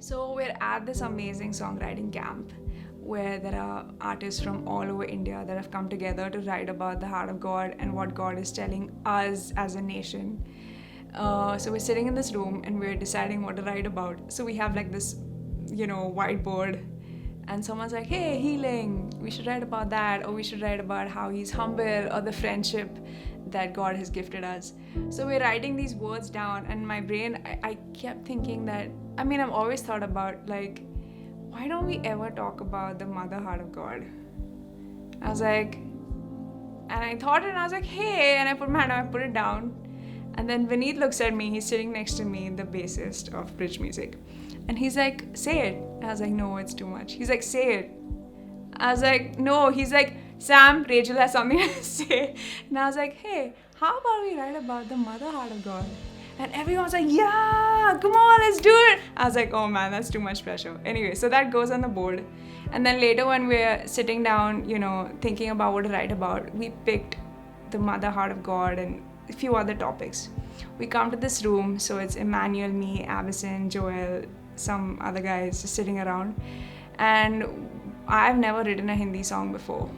So we're at this amazing songwriting camp where there are artists from all over India that have come together to write about the heart of God and what God is telling us as a nation. So we're sitting in this room and we're deciding what to write about. So we have like this, whiteboard, and someone's like, "Hey, healing. We should write about that, or we should write about how He's humble, or the friendship that God has gifted us." So we're writing these words down, and my brain, I kept thinking that, I've always thought about, like, why don't we ever talk about the mother heart of God? I was like, and I thought it, and I was like, "Hey," and I put my hand up, I put it down. And then Vineet looks at me, he's sitting next to me, the bassist of Bridge Music. And he's like, "Say it." And I was like, "No, it's too much." He's like, "Say it." I was like, "No." He's like, "Sam, Rachel has something to say." And I was like, "Hey, how about we write about the mother heart of God?" And everyone's like, "Yeah, come on, let's do it." I was like, "Oh man, that's too much pressure." Anyway, so that goes on the board. And then later when we're sitting down, thinking about what to write about, we picked the mother heart of God and a few other topics. We come to this room, so it's Emmanuel, me, Avison, Joel, some other guys just sitting around. And I've never written a Hindi song before,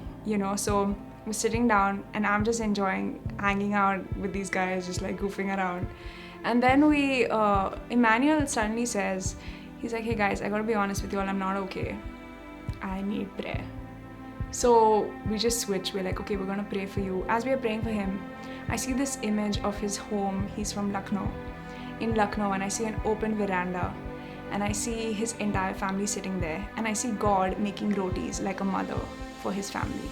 so we're sitting down and I'm just enjoying hanging out with these guys, just like goofing around. And then Emmanuel suddenly says, he's like, "Hey guys, I gotta be honest with you all, I'm not okay. I need prayer." So we just switch. We're like, "Okay, we're gonna pray for you." As we are praying for him, I see this image of his home. He's from Lucknow. In Lucknow, and I see an open veranda, and I see his entire family sitting there, and I see God making rotis like a mother for his family.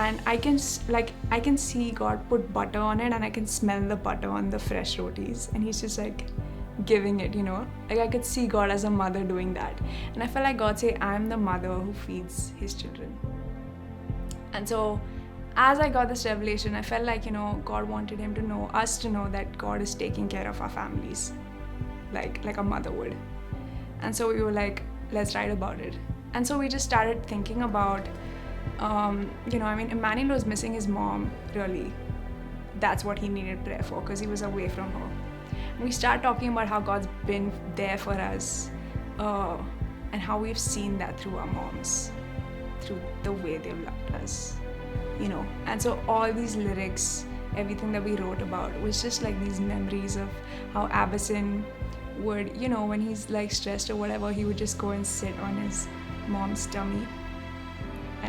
And I can see God put butter on it, and I can smell the butter on the fresh rotis, and he's just like giving it, like I could see God as a mother doing that. And I felt like God say, "I'm the mother who feeds his children." And so as I got this revelation, I felt like, God wanted us to know that God is taking care of our families like a mother would. And so we were like, let's write about it. And so we just started thinking about, Emmanuel was missing his mom, really. That's what he needed prayer for, because he was away from her. And we start talking about how God's been there for us, and how we've seen that through our moms, through the way they've loved us, And so all these lyrics, everything that we wrote about was just like these memories of how Abison would, when he's like stressed or whatever, he would just go and sit on his mom's tummy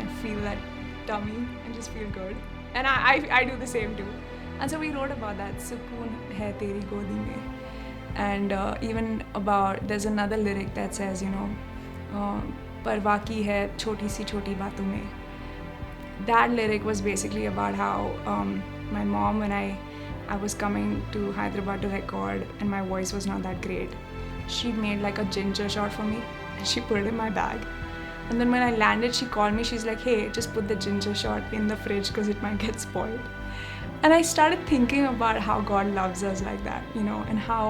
and feel that tummy and just feel good. And I do the same too. And so we wrote about that, "Sukoon hai teri godi mein." And even about, there's another lyric that says, "Parwaa ki hai choti si choti baaton mein." That lyric was basically about how my mom, when I was coming to Hyderabad to record and my voice was not that great, she made like a ginger shot for me and she put it in my bag. And then when I landed, she called me, she's like, "Hey, just put the ginger shot in the fridge because it might get spoiled." And I started thinking about how God loves us like that, and how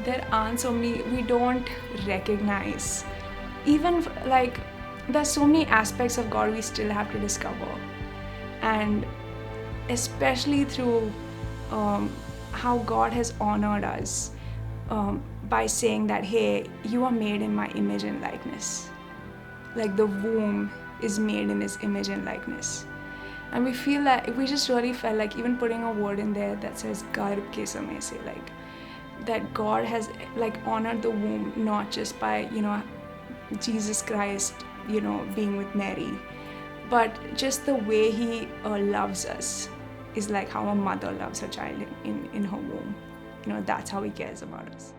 there aren't so many, we don't recognize. Even like, there's so many aspects of God we still have to discover. And especially through how God has honored us by saying that, "Hey, you are made in my image and likeness." Like the womb is made in his image and likeness. And we just really felt like even putting a word in there that says "garb ke samay se," like that God has like honored the womb, not just by, Jesus Christ, being with Mary, but just the way he loves us is like how a mother loves her child in her womb. That's how he cares about us.